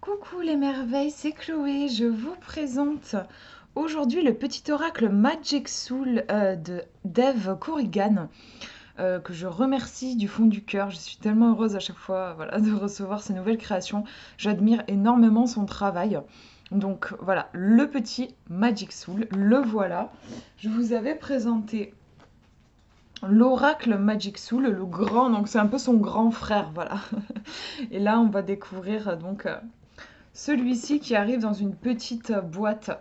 Coucou les merveilles, c'est Chloé. Je vous présente aujourd'hui le petit oracle Magic Soul de Dave Corrigan, que je remercie du fond du cœur. Je suis tellement heureuse à chaque fois voilà, de recevoir ces nouvelles créations. J'admire énormément son travail. Donc voilà, le petit Magic Soul, le voilà. Je vous avais présenté l'oracle Magic Soul, le grand, donc c'est un peu son grand frère, voilà. Et là, on va découvrir celui-ci qui arrive dans une petite boîte.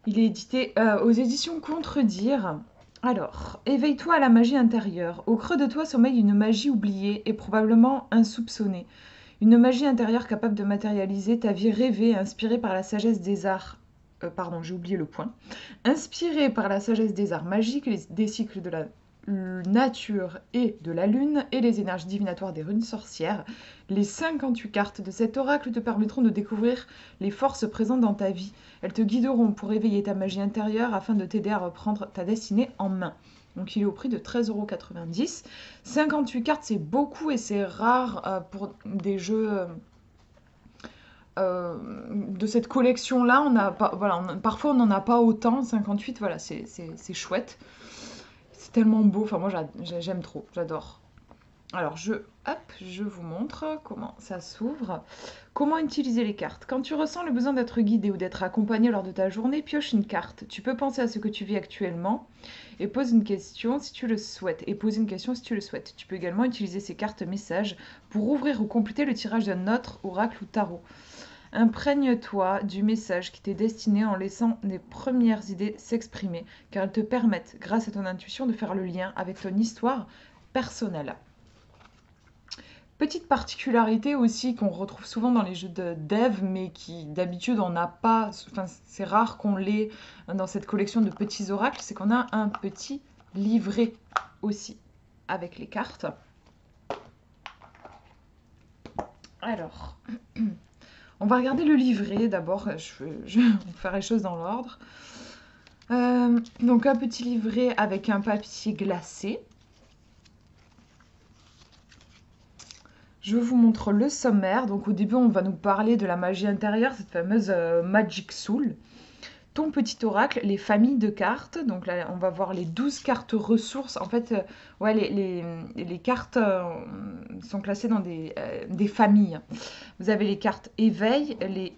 Il est édité aux éditions Contredire. Alors, éveille-toi à la magie intérieure. Au creux de toi sommeille une magie oubliée et probablement insoupçonnée. Une magie intérieure capable de matérialiser ta vie rêvée, inspirée par la sagesse des arts. Pardon, j'ai oublié le point. Inspirée par la sagesse des arts magiques, des cycles de la nature et de la lune et les énergies divinatoires des runes sorcières, les 58 cartes de cet oracle te permettront de découvrir les forces présentes dans ta vie. Elles te guideront pour éveiller ta magie intérieure afin de t'aider à reprendre ta destinée en main. Donc il est au prix de 13,90 €. 58 cartes, c'est beaucoup et c'est rare pour des jeux de cette collection-là. Voilà, parfois on n'en a pas autant. 58, voilà, c'est chouette. C'est tellement beau, enfin moi j'aime trop, j'adore. Alors je vous montre comment ça s'ouvre. Comment utiliser les cartes. Quand tu ressens le besoin d'être guidé ou d'être accompagné lors de ta journée, pioche une carte. Tu peux penser à ce que tu vis actuellement et pose une question si tu le souhaites. Tu peux également utiliser ces cartes messages pour ouvrir ou compléter le tirage d'un autre oracle ou tarot. Imprègne-toi du message qui t'est destiné en laissant les premières idées s'exprimer, car elles te permettent, grâce à ton intuition, de faire le lien avec ton histoire personnelle. Petite particularité aussi qu'on retrouve souvent dans les jeux de dev, mais qui d'habitude on n'a pas, enfin c'est rare qu'on l'ait dans cette collection de petits oracles, c'est qu'on a un petit livret aussi avec les cartes. Alors, on va regarder le livret d'abord, je vais faire les choses dans l'ordre. Donc un petit livret avec un papier glacé. Je vous montre le sommaire. Donc au début, on va nous parler de la magie intérieure, cette fameuse Magic Soul. Ton petit oracle, les familles de cartes. Donc là, on va voir les 12 cartes ressources. En fait, ouais, les cartes sont classées dans des familles. Vous avez les cartes éveil, les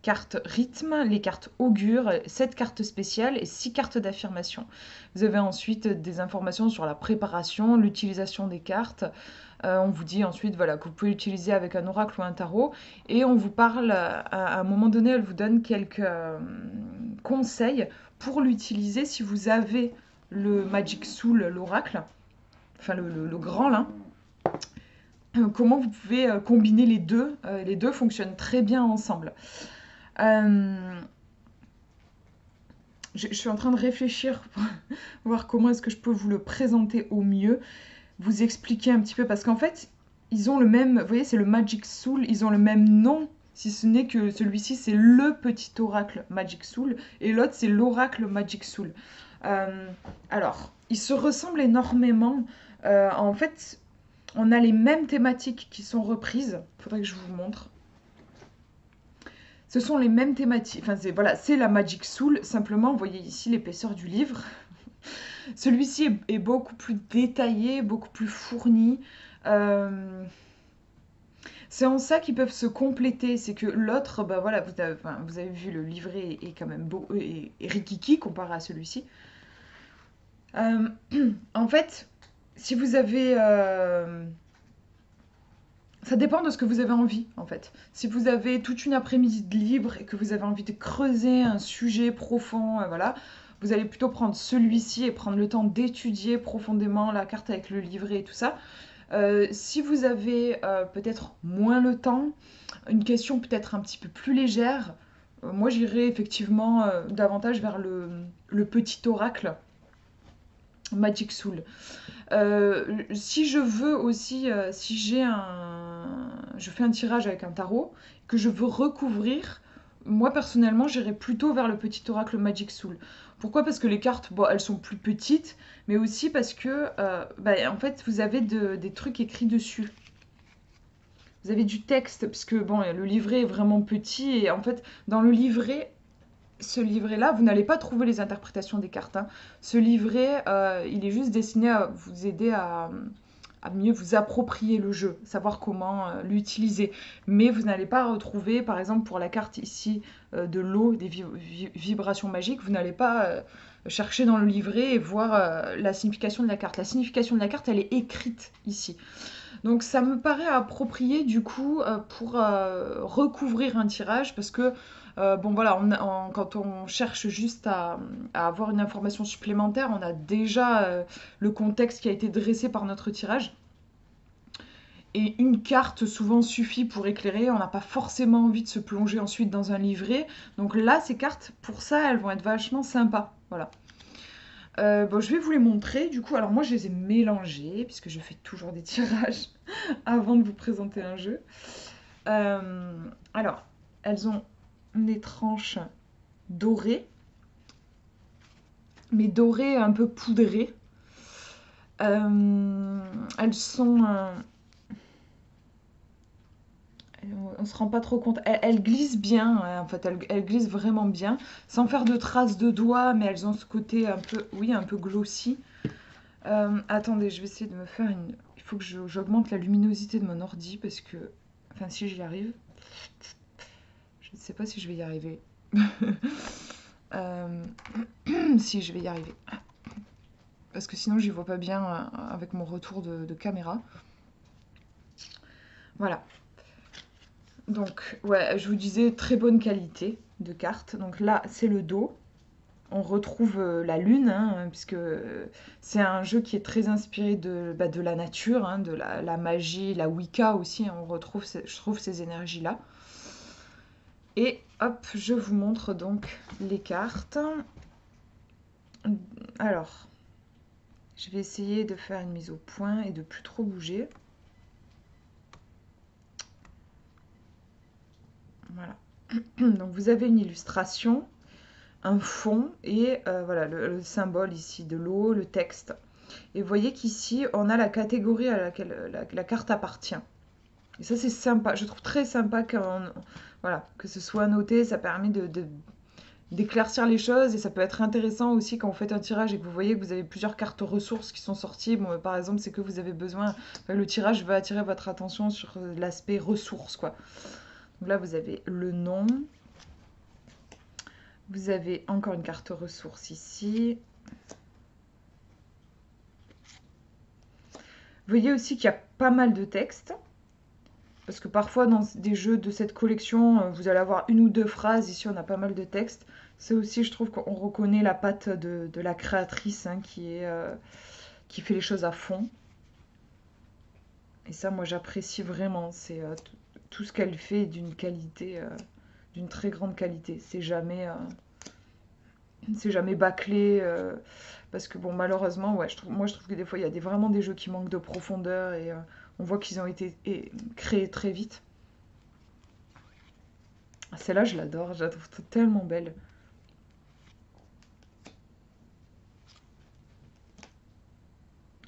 cartes rythme, les cartes augure, 7 cartes spéciales et 6 cartes d'affirmation. Vous avez ensuite des informations sur la préparation, l'utilisation des cartes. On vous dit ensuite voilà, que vous pouvez l'utiliser avec un oracle ou un tarot. Et on vous parle, à un moment donné, elle vous donne quelques conseils pour l'utiliser si vous avez le Magic Soul, l'oracle, enfin le grand là. Comment vous pouvez combiner les deux. Les deux fonctionnent très bien ensemble. Je suis en train de réfléchir pour voir comment est-ce que je peux vous le présenter au mieux, vous expliquer un petit peu, parce qu'en fait, ils ont le même, vous voyez, c'est le Magic Soul, ils ont le même nom, si ce n'est que celui-ci, c'est le petit oracle Magic Soul, et l'autre, c'est l'oracle Magic Soul. Alors, ils se ressemblent énormément. En fait, on a les mêmes thématiques qui sont reprises. Il faudrait que je vous montre. Ce sont les mêmes thématiques. Enfin, c'est la Magic Soul. Simplement, vous voyez ici l'épaisseur du livre. Celui-ci est beaucoup plus détaillé, beaucoup plus fourni. C'est en ça qu'ils peuvent se compléter. C'est que l'autre, bah voilà, vous avez vu, le livret est quand même beau et rikiki comparé à celui-ci. En fait, si vous avez... ça dépend de ce que vous avez envie, en fait. Si vous avez toute une après-midi de libre et que vous avez envie de creuser un sujet profond, voilà, vous allez plutôt prendre celui-ci et prendre le temps d'étudier profondément la carte avec le livret et tout ça. Si vous avez peut-être moins le temps, une question peut-être un petit peu plus légère, moi j'irais effectivement davantage vers le petit oracle Magic Soul. Si je veux aussi, si je fais un tirage avec un tarot, que je veux recouvrir, moi personnellement j'irais plutôt vers le petit oracle Magic Soul. Pourquoi? Parce que les cartes, bon, elles sont plus petites, mais aussi parce que, en fait, vous avez des trucs écrits dessus. vous avez du texte, puisque bon, le livret est vraiment petit, et en fait, dans le livret, ce livret-là, vous n'allez pas trouver les interprétations des cartes, hein. Ce livret, il est juste destiné à vous aider à mieux vous approprier le jeu, savoir comment l'utiliser. Mais vous n'allez pas retrouver, par exemple, pour la carte ici de l'eau, des vibrations magiques, vous n'allez pas chercher dans le livret et voir la signification de la carte. La signification de la carte, elle est écrite ici. Donc ça me paraît approprié du coup pour recouvrir un tirage parce que bon voilà, quand on cherche juste à avoir une information supplémentaire, on a déjà le contexte qui a été dressé par notre tirage. Et une carte souvent suffit pour éclairer, on n'a pas forcément envie de se plonger ensuite dans un livret. Donc là, ces cartes, pour ça, elles vont être vachement sympas. Voilà. Bon, je vais vous les montrer. Du coup, alors moi, je les ai mélangées, puisque je fais toujours des tirages avant de vous présenter un jeu. Alors, elles ont des tranches dorées, mais dorées un peu poudrées. Elles sont... on se rend pas trop compte. Elles glissent bien, en fait, elles glissent vraiment bien, sans faire de traces de doigts, mais elles ont ce côté un peu, oui, un peu glossy. Attendez, je vais essayer de me faire une... Il faut que j'augmente la luminosité de mon ordi, parce que... Enfin, si j'y arrive... Je ne sais pas si je vais y arriver. Euh, Si, je vais y arriver. Parce que sinon, j'y vois pas bien avec mon retour de caméra. Voilà. Donc, ouais, je vous disais, très bonne qualité de carte. Donc là, c'est le dos. On retrouve la lune, hein, puisque c'est un jeu qui est très inspiré de la nature, hein, de la magie, la Wicca aussi. Hein, on retrouve, je trouve, ces énergies-là. Et hop, je vous montre donc les cartes. Alors, je vais essayer de faire une mise au point et de plus trop bouger. Voilà. Donc vous avez une illustration, un fond et voilà le symbole ici de l'eau, le texte. Et vous voyez qu'ici, on a la catégorie à laquelle la carte appartient. Et ça, c'est sympa. Je trouve très sympa voilà, que ce soit noté. Ça permet d'éclaircir les choses et ça peut être intéressant aussi quand vous faites un tirage et que vous voyez que vous avez plusieurs cartes ressources qui sont sorties. Bon, par exemple, c'est que vous avez besoin, le tirage va attirer votre attention sur l'aspect ressources, quoi. Donc là, vous avez le nom. Vous avez encore une carte ressources ici. Vous voyez aussi qu'il y a pas mal de textes. Parce que parfois, dans des jeux de cette collection, vous allez avoir une ou deux phrases. Ici, on a pas mal de textes. C'est aussi, je trouve qu'on reconnaît la patte de la créatrice, hein, qui fait les choses à fond. Et ça, moi, j'apprécie vraiment. C'est tout ce qu'elle fait d'une qualité, d'une très grande qualité. C'est jamais bâclé. Parce que, bon, malheureusement, ouais, moi, je trouve que des fois, il y a vraiment des jeux qui manquent de profondeur et on voit qu'ils ont été créés très vite. Celle-là, je la trouve tellement belle.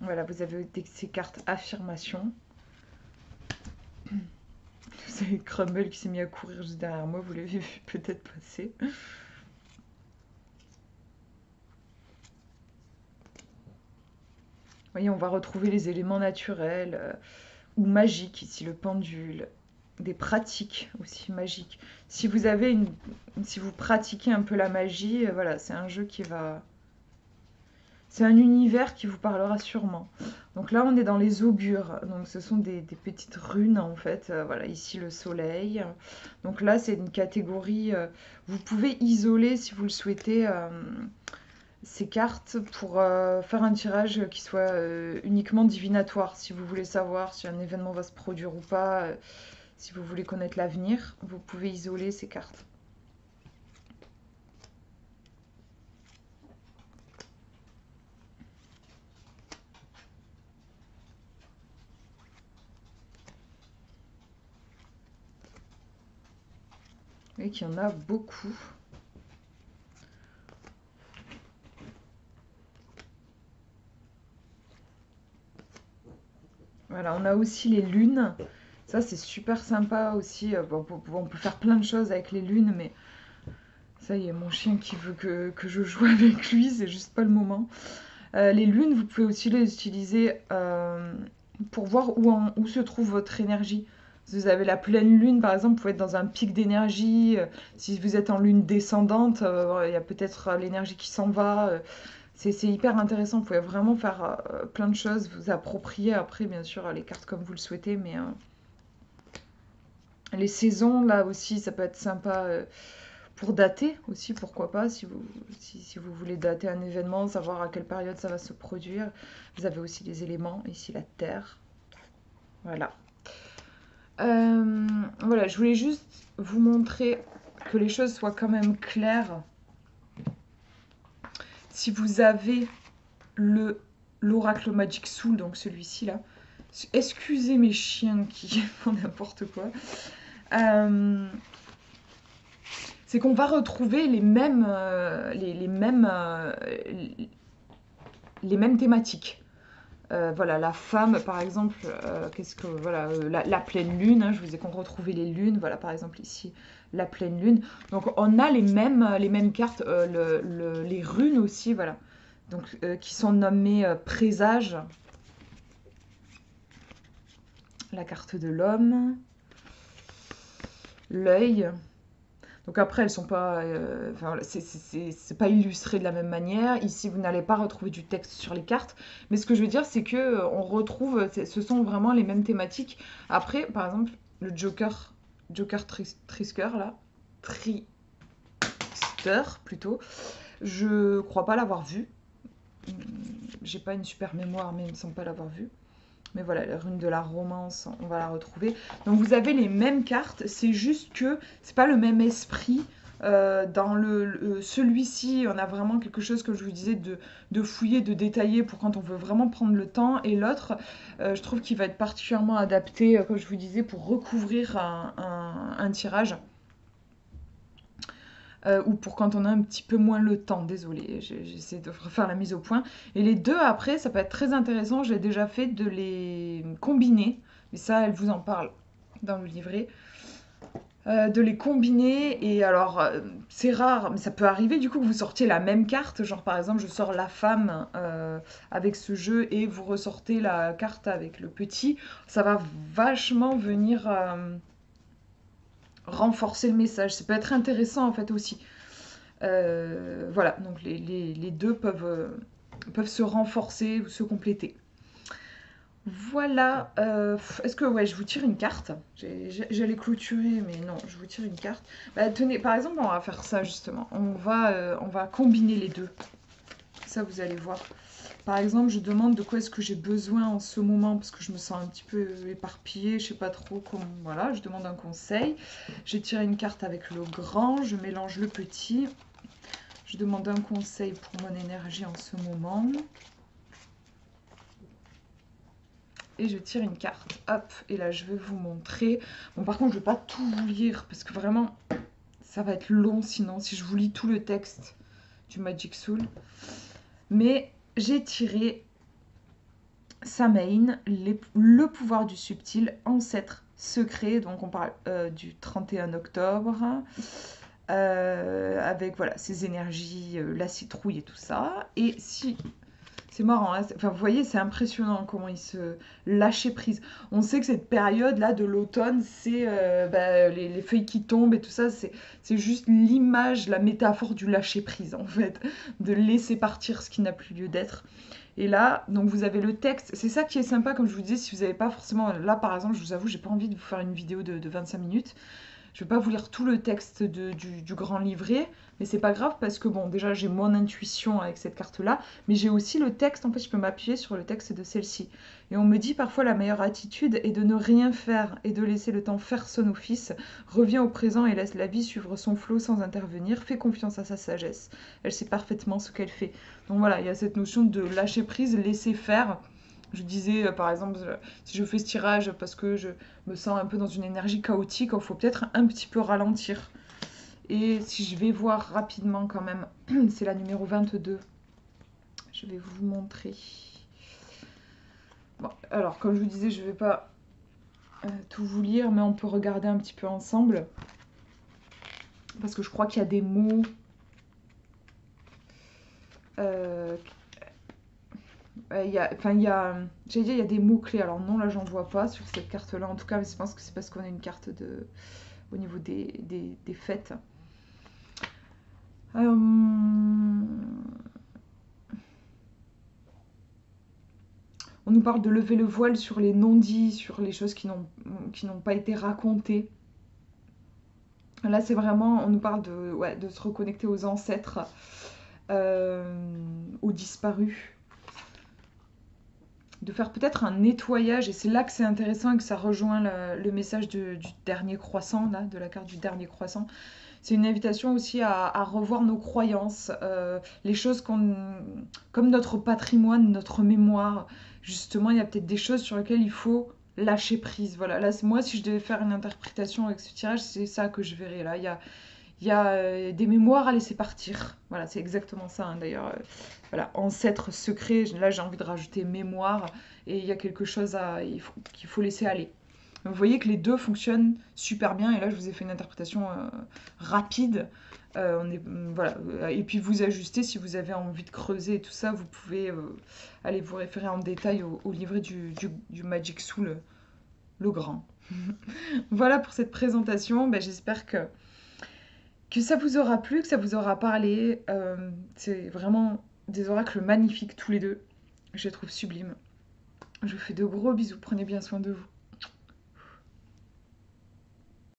Voilà, vous avez ces cartes affirmation. Vous avez Crumble qui s'est mis à courir juste derrière moi, vous l'avez vu peut-être passer. Vous voyez, on va retrouver les éléments naturels ou magiques, ici le pendule, des pratiques aussi magiques. Si vous avez si vous pratiquez un peu la magie, voilà, c'est un jeu qui va... C'est un univers qui vous parlera sûrement. Donc là, on est dans les augures. Donc ce sont des petites runes en fait. Voilà, ici le soleil. Donc là, c'est une catégorie. Vous pouvez isoler si vous le souhaitez ces cartes pour faire un tirage qui soit uniquement divinatoire. Si vous voulez savoir si un événement va se produire ou pas, si vous voulez connaître l'avenir, vous pouvez isoler ces cartes. Vous voyez qu'il y en a beaucoup. Voilà, on a aussi les lunes. Ça, c'est super sympa aussi. Bon, on peut faire plein de choses avec les lunes, mais ça y est, mon chien qui veut que je joue avec lui, c'est juste pas le moment. Les lunes, vous pouvez aussi les utiliser pour voir où se trouve votre énergie. Si vous avez la pleine lune, par exemple, vous pouvez être dans un pic d'énergie. Si vous êtes en lune descendante, il y a peut-être l'énergie qui s'en va. C'est hyper intéressant. Vous pouvez vraiment faire plein de choses, vous approprier après, bien sûr, les cartes comme vous le souhaitez. Mais les saisons, là aussi, ça peut être sympa. Pour dater aussi, pourquoi pas, si vous voulez dater un événement, savoir à quelle période ça va se produire. Vous avez aussi les éléments, ici la terre. Voilà. Voilà, je voulais juste vous montrer que les choses soient quand même claires. Si vous avez l'oracle Magic Soul, donc celui-ci là, excusez mes chiens qui font n'importe quoi. C'est qu'on va retrouver les mêmes thématiques. Voilà, la femme, par exemple, qu'est-ce que voilà, la pleine lune. Hein, je vous ai qu'on retrouvait les lunes. Voilà, par exemple ici, la pleine lune. Donc on a les mêmes cartes, les runes aussi, voilà. Donc qui sont nommées présages. La carte de l'homme, l'œil. Donc après, elles sont pas, enfin, c'est pas illustré de la même manière. Ici, vous n'allez pas retrouver du texte sur les cartes. Mais ce que je veux dire, c'est que on retrouve, ce sont vraiment les mêmes thématiques. Après, par exemple, le Joker Trickster là, Trickster plutôt. Je crois pas l'avoir vu. J'ai pas une super mémoire, mais il me semble pas l'avoir vu. Mais voilà, la rune de la romance, on va la retrouver. Donc vous avez les mêmes cartes, c'est juste que c'est pas le même esprit. Dans celui-ci, on a vraiment quelque chose, que je vous disais, de fouiller, de détailler pour quand on veut vraiment prendre le temps. Et l'autre, je trouve qu'il va être particulièrement adapté, comme je vous disais, pour recouvrir un tirage. Ou pour quand on a un petit peu moins le temps. Désolée, j'essaie de refaire la mise au point. Et les deux après, ça peut être très intéressant. J'ai déjà fait de les combiner, mais ça, elle vous en parle dans le livret. De les combiner, et alors c'est rare, mais ça peut arriver du coup que vous sortiez la même carte. Genre par exemple, je sors la femme avec ce jeu et vous ressortez la carte avec le petit. Ça va vachement venir renforcer le message. Ça peut être intéressant en fait aussi. Voilà, donc les deux peuvent se renforcer ou se compléter. Voilà, est-ce que ouais, je vous tire une carte? J'allais clôturer, mais non, je vous tire une carte. Bah, tenez, par exemple, on va faire ça justement. On va combiner les deux. Ça, vous allez voir. Par exemple, je demande de quoi est-ce que j'ai besoin en ce moment, parce que je me sens un petit peu éparpillée, je sais pas trop comment. Voilà, je demande un conseil. J'ai tiré une carte avec le grand, je mélange le petit. Je demande un conseil pour mon énergie en ce moment. Et je tire une carte. Hop, et là je vais vous montrer. Bon, par contre, je ne vais pas tout vous lire parce que vraiment, ça va être long sinon, si je vous lis tout le texte du Magic Soul. Mais j'ai tiré Samhain, le pouvoir du subtil, ancêtre secret. Donc on parle du 31 octobre. Avec voilà, ses énergies, la citrouille et tout ça. Et si... C'est marrant, hein, enfin, vous voyez, c'est impressionnant comment il se lâchait prise. On sait que cette période-là de l'automne, c'est les feuilles qui tombent et tout ça, c'est juste l'image, la métaphore du lâcher prise, en fait, de laisser partir ce qui n'a plus lieu d'être. Et là, donc vous avez le texte, c'est ça qui est sympa, comme je vous disais, si vous n'avez pas forcément... Là, par exemple, je vous avoue, j'ai pas envie de vous faire une vidéo de 25 minutes. Je ne vais pas vous lire tout le texte du grand livret, mais c'est pas grave parce que bon, déjà j'ai mon intuition avec cette carte-là, mais j'ai aussi le texte, en fait je peux m'appuyer sur le texte de celle-ci. Et on me dit parfois la meilleure attitude est de ne rien faire et de laisser le temps faire son office. Reviens au présent et laisse la vie suivre son flot sans intervenir. Fais confiance à sa sagesse. Elle sait parfaitement ce qu'elle fait. Donc voilà, il y a cette notion de lâcher prise, laisser faire. Je disais, par exemple, si je fais ce tirage parce que je me sens un peu dans une énergie chaotique, il faut peut-être un petit peu ralentir. Et si je vais voir rapidement quand même, c'est la numéro 22. Je vais vous montrer. Bon, alors, comme je vous disais, je ne vais pas tout vous lire, mais on peut regarder un petit peu ensemble. Parce que je crois qu'il y a des mots... j'allais dire, il y a des mots-clés. Alors non, là, j'en vois pas sur cette carte-là, en tout cas, mais je pense que c'est parce qu'on a une carte au niveau des fêtes. Euh, On nous parle de lever le voile sur les non-dits, sur les choses qui n'ont pas été racontées. Là, c'est vraiment, on nous parle de se reconnecter aux ancêtres, aux disparus, de faire peut-être un nettoyage, et c'est là que c'est intéressant et que ça rejoint le message du dernier croissant, là, de la carte du dernier croissant. C'est une invitation aussi à revoir nos croyances, les choses comme notre patrimoine, notre mémoire. Justement, il y a peut-être des choses sur lesquelles il faut lâcher prise. Voilà, là, moi, si je devais faire une interprétation avec ce tirage, c'est ça que je verrais. Là, il y a des mémoires à laisser partir. Voilà, c'est exactement ça, hein. D'ailleurs, voilà, ancêtre secret, là, j'ai envie de rajouter mémoire. Et il y a quelque chose qu'il faut laisser aller. Vous voyez que les deux fonctionnent super bien. Et là, je vous ai fait une interprétation rapide. Voilà. Et puis, vous ajustez si vous avez envie de creuser et tout ça. Vous pouvez aller vous référer en détail au livret du Magic Soul, le grand. Voilà pour cette présentation. Ben, j'espère que ça vous aura plu, que ça vous aura parlé. C'est vraiment des oracles magnifiques tous les deux. Je les trouve sublimes. Je vous fais de gros bisous. Prenez bien soin de vous.